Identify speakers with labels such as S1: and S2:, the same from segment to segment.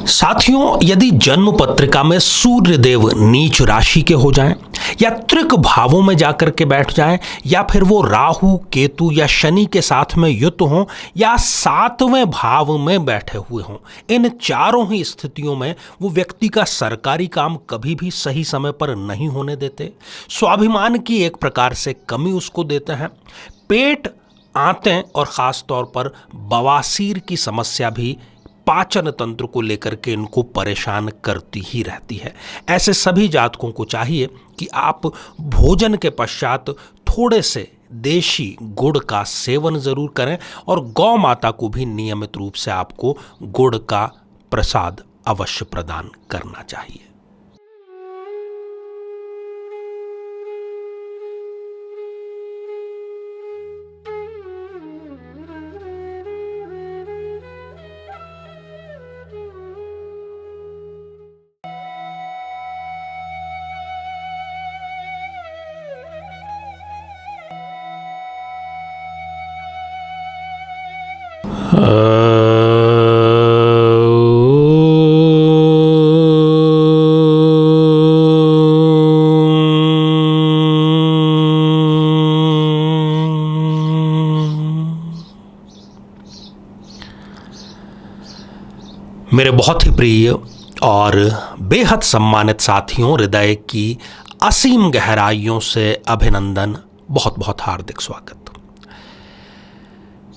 S1: साथियों, यदि जन्म पत्रिका में सूर्य देव नीच राशि के हो जाएं या त्रिक भावों में जाकर के बैठ जाएं या फिर वो राहु केतु या शनि के साथ में युत हों या सातवें भाव में बैठे हुए हों, इन चारों ही स्थितियों में वो व्यक्ति का सरकारी काम कभी भी सही समय पर नहीं होने देते, स्वाभिमान की एक प्रकार से कमी उसको देते हैं, पेट आंतें और ख़ास तौर पर बवासीर की समस्या भी पाचन तंत्र को लेकर के इनको परेशान करती ही रहती है। ऐसे सभी जातकों को चाहिए कि आप भोजन के पश्चात थोड़े से देशी गुड़ का सेवन ज़रूर करें और गौ माता को भी नियमित रूप से आपको गुड़ का प्रसाद अवश्य प्रदान करना चाहिए। मेरे बहुत ही प्रिय और बेहद सम्मानित साथियों, हृदय की असीम गहराइयों से अभिनंदन, बहुत बहुत हार्दिक स्वागत।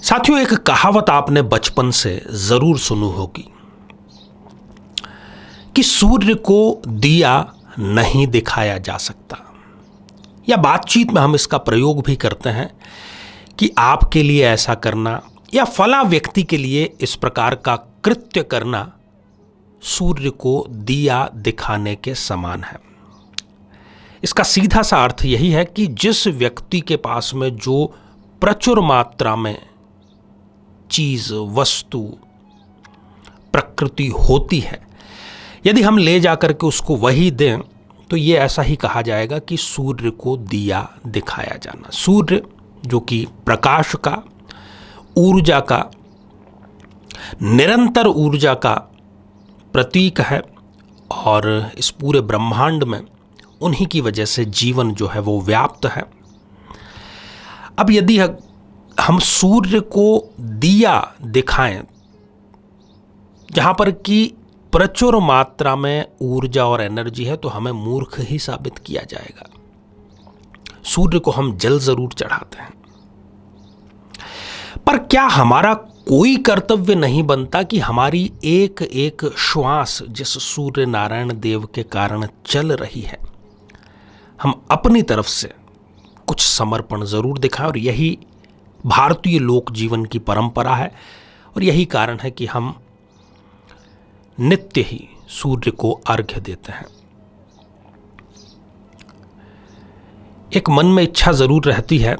S1: साथियों, एक कहावत आपने बचपन से जरूर सुनी होगी कि सूर्य को दिया नहीं दिखाया जा सकता, या बातचीत में हम इसका प्रयोग भी करते हैं कि आपके लिए ऐसा करना या फला व्यक्ति के लिए इस प्रकार का कृत्य करना सूर्य को दिया दिखाने के समान है। इसका सीधा सा अर्थ यही है कि जिस व्यक्ति के पास में जो प्रचुर मात्रा में चीज, वस्तु, प्रकृति होती है, यदि हम ले जाकर के उसको वही दें तो ये ऐसा ही कहा जाएगा कि सूर्य को दिया दिखाया जाना। सूर्य जो कि प्रकाश का, ऊर्जा का, निरंतर ऊर्जा का प्रतीक है और इस पूरे ब्रह्मांड में उन्हीं की वजह से जीवन जो है वो व्याप्त है। अब यदि हम सूर्य को दिया दिखाएं जहां पर कि प्रचुर मात्रा में ऊर्जा और एनर्जी है, तो हमें मूर्ख ही साबित किया जाएगा। सूर्य को हम जल जरूर चढ़ाते हैं, पर क्या हमारा कोई कर्तव्य नहीं बनता कि हमारी एक एक श्वास जिस सूर्य नारायण देव के कारण चल रही है, हम अपनी तरफ से कुछ समर्पण जरूर दिखाएं। और यही भारतीय लोक जीवन की परंपरा है और यही कारण है कि हम नित्य ही सूर्य को अर्घ्य देते हैं। एक मन में इच्छा जरूर रहती है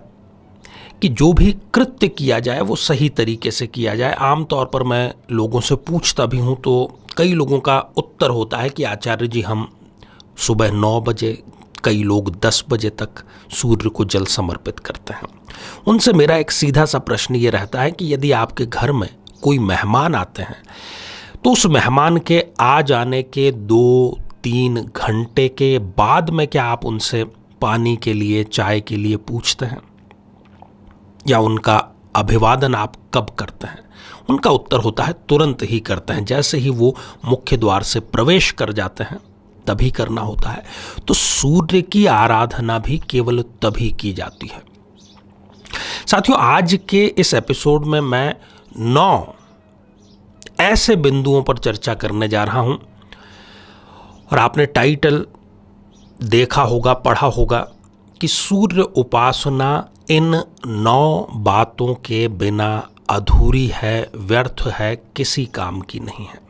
S1: कि जो भी कृत्य किया जाए वो सही तरीके से किया जाए। आमतौर पर मैं लोगों से पूछता भी हूँ तो कई लोगों का उत्तर होता है कि आचार्य जी, हम सुबह 9 बजे, कई लोग 10 बजे तक सूर्य को जल समर्पित करते हैं। उनसे मेरा एक सीधा सा प्रश्न ये रहता है कि यदि आपके घर में कोई मेहमान आते हैं तो उस मेहमान के आ जाने के 2-3 घंटे के बाद में क्या आप उनसे पानी के लिए, चाय के लिए पूछते हैं, या उनका अभिवादन आप कब करते हैं? उनका उत्तर होता है तुरंत ही करते हैं, जैसे ही वो मुख्य द्वार से प्रवेश कर जाते हैं तभी करना होता है। तो सूर्य की आराधना भी केवल तभी की जाती है। साथियों, आज के इस एपिसोड में मैं 9 ऐसे बिंदुओं पर चर्चा करने जा रहा हूं, और आपने टाइटल देखा होगा, पढ़ा होगा कि सूर्य उपासना इन 9 बातों के बिना अधूरी है, व्यर्थ है, किसी काम की नहीं है।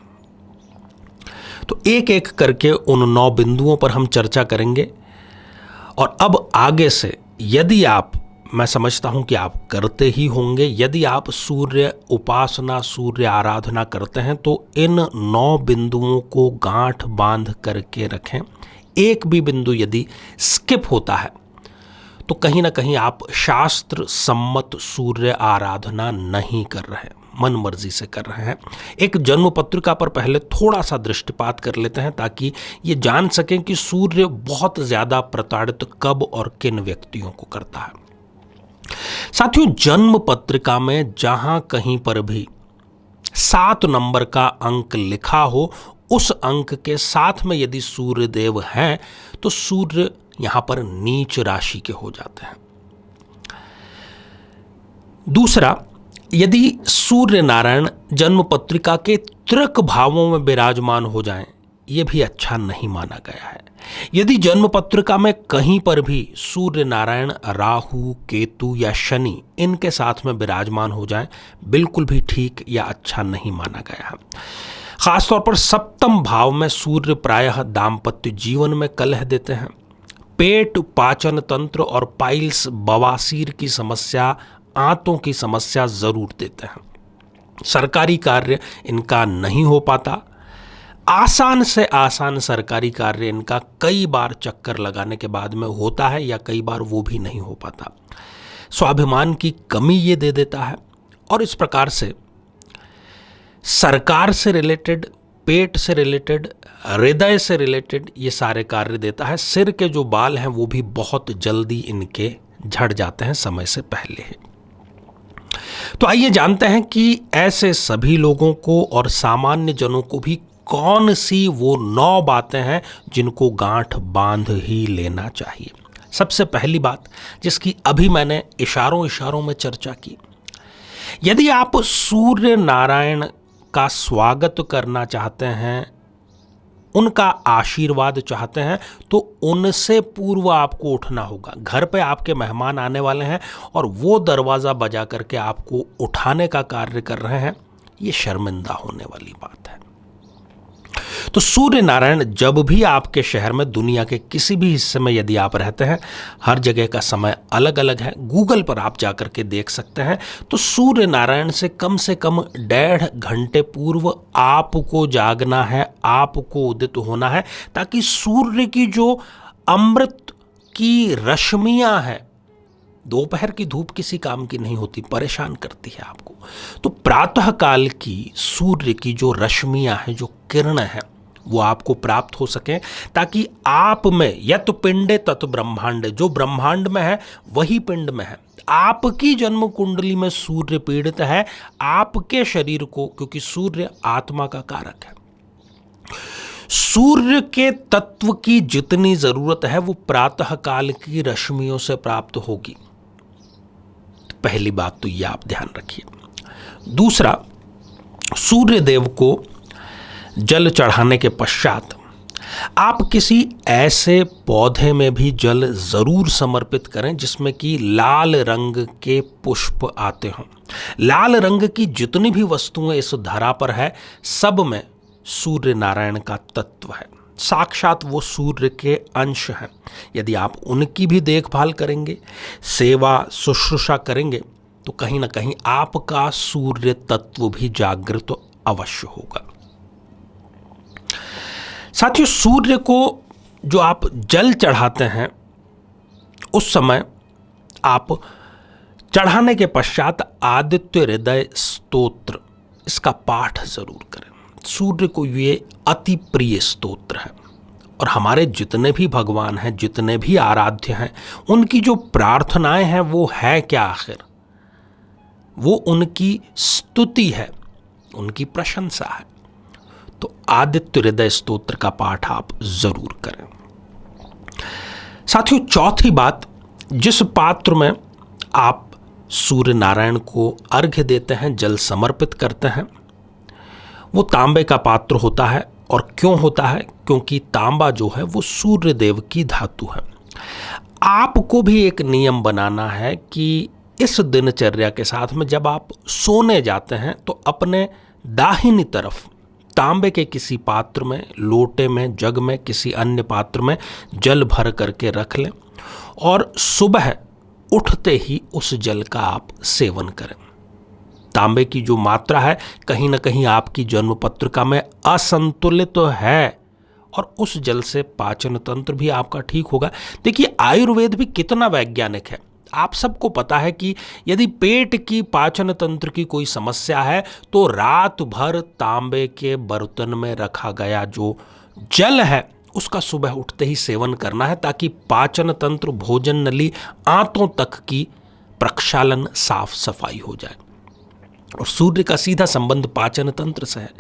S1: तो एक एक करके उन 9 बिंदुओं पर हम चर्चा करेंगे। और अब आगे से यदि आप, मैं समझता हूं कि आप करते ही होंगे, यदि आप सूर्य उपासना, सूर्य आराधना करते हैं तो इन 9 बिंदुओं को गांठ बांध करके रखें। एक भी बिंदु यदि स्किप होता है तो कहीं ना कहीं आप शास्त्र सम्मत सूर्य आराधना नहीं कर रहे। मन मर्जी से कर रहे हैं। एक जन्म पत्रिका पर पहले थोड़ा सा दृष्टिपात कर लेते हैं ताकि ये जान सकें कि सूर्य बहुत ज़्यादा प्रताड़ित कब और किन व्यक्तियों को करता है। साथियों, जन्म पत्रिका में जहां कहीं पर भी 7 नंबर का अंक लिखा हो, उस अंक के साथ में यदि सूर्य देव हैं तो सूर्य यहां पर नीच राशि के हो जाते हैं। दूसरा, यदि सूर्य नारायण जन्म पत्रिका के त्रिक भावों में विराजमान हो जाएं, यह भी अच्छा नहीं माना गया है। यदि जन्म पत्रिका में कहीं पर भी सूर्य नारायण राहु, केतु या शनि इनके साथ में विराजमान हो जाएं, बिल्कुल भी ठीक या अच्छा नहीं माना गया है। खासतौर पर सप्तम भाव में सूर्य प्रायः दाम्पत्य जीवन में कलह देते हैं। पेट, पाचन तंत्र और पाइल्स, बवासीर की समस्या, आंतों की समस्या जरूर देते हैं। सरकारी कार्य इनका नहीं हो पाता। आसान से आसान सरकारी कार्य इनका कई बार चक्कर लगाने के बाद में होता है या कई बार वो भी नहीं हो पाता। स्वाभिमान की कमी ये दे देता है और इस प्रकार से सरकार से रिलेटेड, पेट से रिलेटेड, हृदय से रिलेटेड ये सारे कार्य देता है। सिर के जो बाल हैं वो भी बहुत जल्दी इनके झड़ जाते हैं समय से पहले ही। तो आइए जानते हैं कि ऐसे सभी लोगों को और सामान्य जनों को भी कौन सी वो 9 बातें हैं जिनको गांठ बांध ही लेना चाहिए। सबसे पहली बात, जिसकी अभी मैंने इशारों में चर्चा की, यदि आप सूर्य नारायण का स्वागत करना चाहते हैं, उनका आशीर्वाद चाहते हैं, तो उनसे पूर्व आपको उठना होगा। घर पे आपके मेहमान आने वाले हैं और वो दरवाज़ा बजा करके आपको उठाने का कार्य कर रहे हैं, ये शर्मिंदा होने वाली बात है। तो सूर्य नारायण जब भी आपके शहर में, दुनिया के किसी भी हिस्से में यदि आप रहते हैं, हर जगह का समय अलग अलग है, गूगल पर आप जाकर के देख सकते हैं, तो सूर्य नारायण से कम 1.5 घंटे पूर्व आपको जागना है, आपको उदित होना है, ताकि सूर्य की जो अमृत की रश्मियां हैं, दोपहर की धूप किसी काम की नहीं होती, परेशान करती है आपको। तो प्रातः काल की सूर्य की जो रश्मियां हैं, जो किरणें हैं, वो आपको प्राप्त हो सके, ताकि आप में यत पिंडे तत् ब्रह्मांडे, जो ब्रह्मांड में है वही पिंड में है। आपकी जन्म कुंडली में सूर्य पीड़ित है, आपके शरीर को, क्योंकि सूर्य आत्मा का कारक है, सूर्य के तत्व की जितनी जरूरत है वो प्रातः काल की रश्मियों से प्राप्त होगी। पहली बात तो ये आप ध्यान रखिए। दूसरा, सूर्य देव को जल चढ़ाने के पश्चात आप किसी ऐसे पौधे में भी जल जरूर समर्पित करें जिसमें कि लाल रंग के पुष्प आते हों। लाल रंग की जितनी भी वस्तुएं इस धरा पर है, सब में सूर्य नारायण का तत्व है, साक्षात वो सूर्य के अंश हैं। यदि आप उनकी भी देखभाल करेंगे, सेवा शुश्रूषा करेंगे, तो कहीं ना कहीं आपका सूर्य तत्व भी जागृत अवश्य होगा। साथियों, सूर्य को जो आप जल चढ़ाते हैं, उस समय आप चढ़ाने के पश्चात आदित्य हृदय स्तोत्र, इसका पाठ जरूर करें। सूर्य को ये अति प्रिय स्तोत्र है और हमारे जितने भी भगवान हैं, जितने भी आराध्य हैं, उनकी जो प्रार्थनाएं हैं वो है क्या आखिर? वो उनकी स्तुति है, उनकी प्रशंसा है। तो आदित्य हृदय स्तोत्र का पाठ आप जरूर करें। साथियों, चौथी बात, जिस पात्र में आप सूर्य नारायण को अर्घ्य देते हैं, जल समर्पित करते हैं, वो तांबे का पात्र होता है। और क्यों होता है? क्योंकि तांबा जो है वो सूर्य देव की धातु है। आपको भी एक नियम बनाना है कि इस दिनचर्या के साथ में जब आप सोने जाते हैं तो अपने दाहिनी तरफ तांबे के किसी पात्र में, लोटे में, जग में, किसी अन्य पात्र में जल भर करके रख लें और सुबह उठते ही उस जल का आप सेवन करें। तांबे की जो मात्रा है कहीं ना कहीं आपकी जन्म पत्रिका में असंतुलित तो है और उस जल से पाचन तंत्र भी आपका ठीक होगा। देखिए, आयुर्वेद भी कितना वैज्ञानिक है। आप सबको पता है कि यदि पेट की पाचन तंत्र की कोई समस्या है तो रात भर तांबे के बर्तन में रखा गया जो जल है उसका सुबह उठते ही सेवन करना है, ताकि पाचन तंत्र, भोजन नली, आंतों तक की प्रक्षालन, साफ सफाई हो जाए। और सूर्य का सीधा संबंध पाचन तंत्र से है।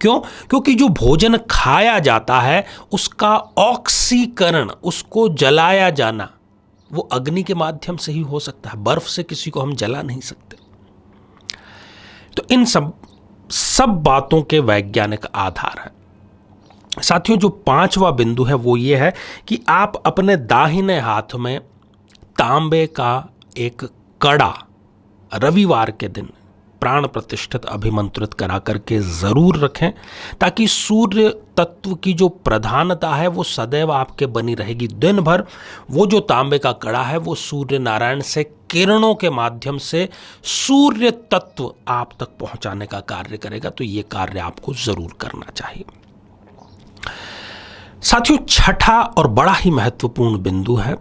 S1: क्यों? क्योंकि जो भोजन खाया जाता है उसका ऑक्सीकरण, उसको जलाया जाना, वो अग्नि के माध्यम से ही हो सकता है। बर्फ से किसी को हम जला नहीं सकते। तो इन सब बातों के वैज्ञानिक आधार है। साथियों, जो 5वां बिंदु है वो ये है कि आप अपने दाहिने हाथ में तांबे का एक कड़ा रविवार के दिन प्राण प्रतिष्ठित अभिमंत्रित करा करके जरूर रखें, ताकि सूर्य तत्व की जो प्रधानता है वो सदैव आपके बनी रहेगी। दिन भर वो जो तांबे का कड़ा है वो सूर्य नारायण से किरणों के माध्यम से सूर्य तत्व आप तक पहुंचाने का कार्य करेगा। तो ये कार्य आपको जरूर करना चाहिए। साथियों, छठा और बड़ा ही महत्वपूर्ण बिंदु है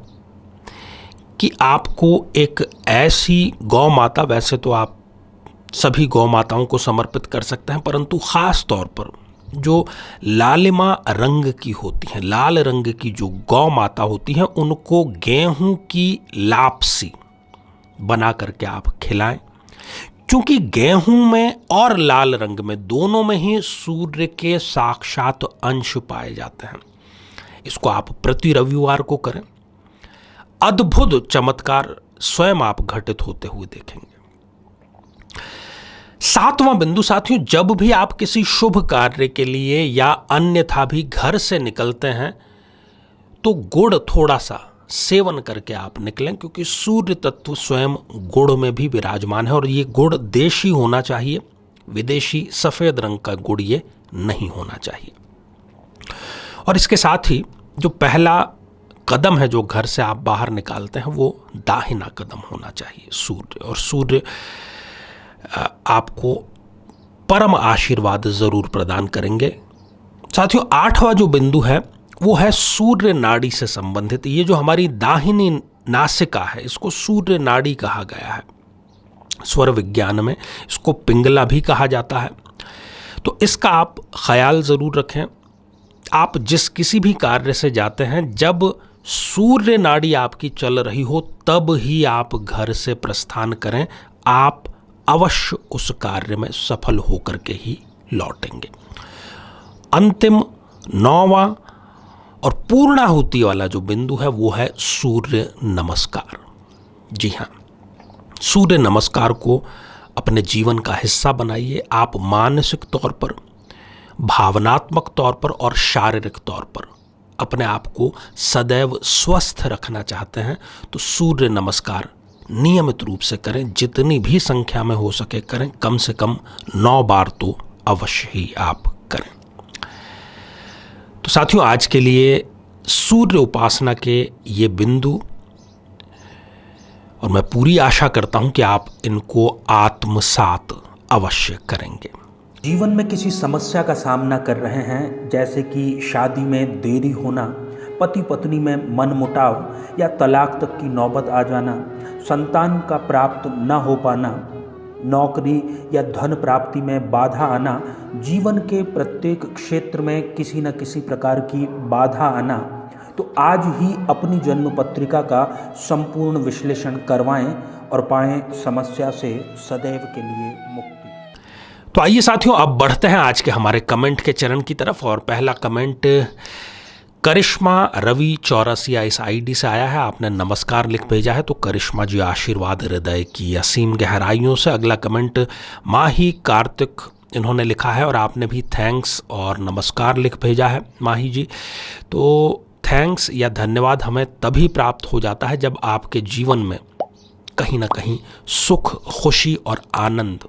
S1: कि आपको एक ऐसी गौ माता, वैसे तो आप सभी गौ माताओं को समर्पित कर सकते हैं, परंतु खास तौर पर जो लालिमा रंग की होती हैं, लाल रंग की जो गौ माता होती हैं, उनको गेहूं की लापसी बना करके आप खिलाएं। क्योंकि गेहूं में और लाल रंग में दोनों में ही सूर्य के साक्षात अंश पाए जाते हैं। इसको आप प्रति रविवार को करें, अद्भुत चमत्कार स्वयं आप घटित होते हुए देखेंगे। 7वां बिंदु साथियों, जब भी आप किसी शुभ कार्य के लिए या अन्यथा भी घर से निकलते हैं तो गुड़ थोड़ा सा सेवन करके आप निकलें, क्योंकि सूर्य तत्व स्वयं गुड़ में भी विराजमान है और ये गुड़ देशी होना चाहिए, विदेशी सफेद रंग का गुड़ ये नहीं होना चाहिए। और इसके साथ ही जो पहला कदम है जो घर से आप बाहर निकालते हैं वो दाहिना कदम होना चाहिए सूर्य, और सूर्य आपको परम आशीर्वाद जरूर प्रदान करेंगे। साथियों, 8वां जो बिंदु है वो है सूर्य नाड़ी से संबंधित। ये जो हमारी दाहिनी नासिका है इसको सूर्य नाड़ी कहा गया है। स्वर विज्ञान में इसको पिंगला भी कहा जाता है। तो इसका आप ख्याल जरूर रखें। आप जिस किसी भी कार्य से जाते हैं, जब सूर्य नाड़ी आपकी चल रही हो तब ही आप घर से प्रस्थान करें। आप अवश्य उस कार्य में सफल होकर के ही लौटेंगे। अंतिम 9वां और पूर्णाहुति वाला जो बिंदु है वो है सूर्य नमस्कार। जी हाँ, सूर्य नमस्कार को अपने जीवन का हिस्सा बनाइए। आप मानसिक तौर पर, भावनात्मक तौर पर और शारीरिक तौर पर अपने आप को सदैव स्वस्थ रखना चाहते हैं तो सूर्य नमस्कार नियमित रूप से करें। जितनी भी संख्या में हो सके करें, कम से कम 9 बार तो अवश्य ही आप करें। तो साथियों, आज के लिए सूर्य उपासना के ये बिंदु, और मैं पूरी आशा करता हूं कि आप इनको आत्मसात अवश्य करेंगे।
S2: जीवन में किसी समस्या का सामना कर रहे हैं, जैसे कि शादी में देरी होना, पति पत्नी में मनमुटाव या तलाक तक की नौबत आ जाना, संतान का प्राप्त न हो पाना, नौकरी या धन प्राप्ति में बाधा आना, जीवन के प्रत्येक क्षेत्र में किसी न किसी प्रकार की बाधा आना, तो आज ही अपनी जन्म पत्रिका का संपूर्ण विश्लेषण करवाएं और पाएं समस्या से सदैव के लिए मुक्ति।
S1: तो आइए साथियों, अब बढ़ते हैं आज के हमारे कमेंट के चरण की तरफ। और पहला कमेंट करिश्मा रवि 84 इस आईडी से आया है। आपने नमस्कार लिख भेजा है, तो करिश्मा जी आशीर्वाद हृदय की असीम गहराइयों से। अगला कमेंट माही कार्तिक इन्होंने लिखा है और आपने भी थैंक्स और नमस्कार लिख भेजा है माही जी। तो थैंक्स या धन्यवाद हमें तभी प्राप्त हो जाता है जब आपके जीवन में कहीं ना कहीं सुख, खुशी और आनंद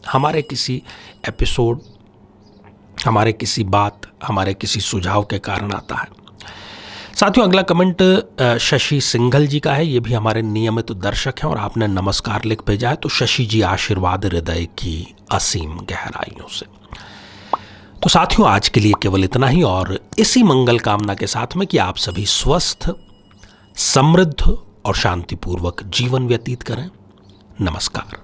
S1: हमारे किसी एपिसोड, हमारे किसी बात, हमारे किसी सुझाव के कारण आता है। साथियों, अगला कमेंट शशि सिंघल जी का है। ये भी हमारे नियमित दर्शक हैं और आपने नमस्कार लिख भेजा है। तो शशि जी आशीर्वाद हृदय की असीम गहराइयों से। तो साथियों, आज के लिए केवल इतना ही, और इसी मंगल कामना के साथ में कि आप सभी स्वस्थ, समृद्ध और शांतिपूर्वक जीवन व्यतीत करें। नमस्कार।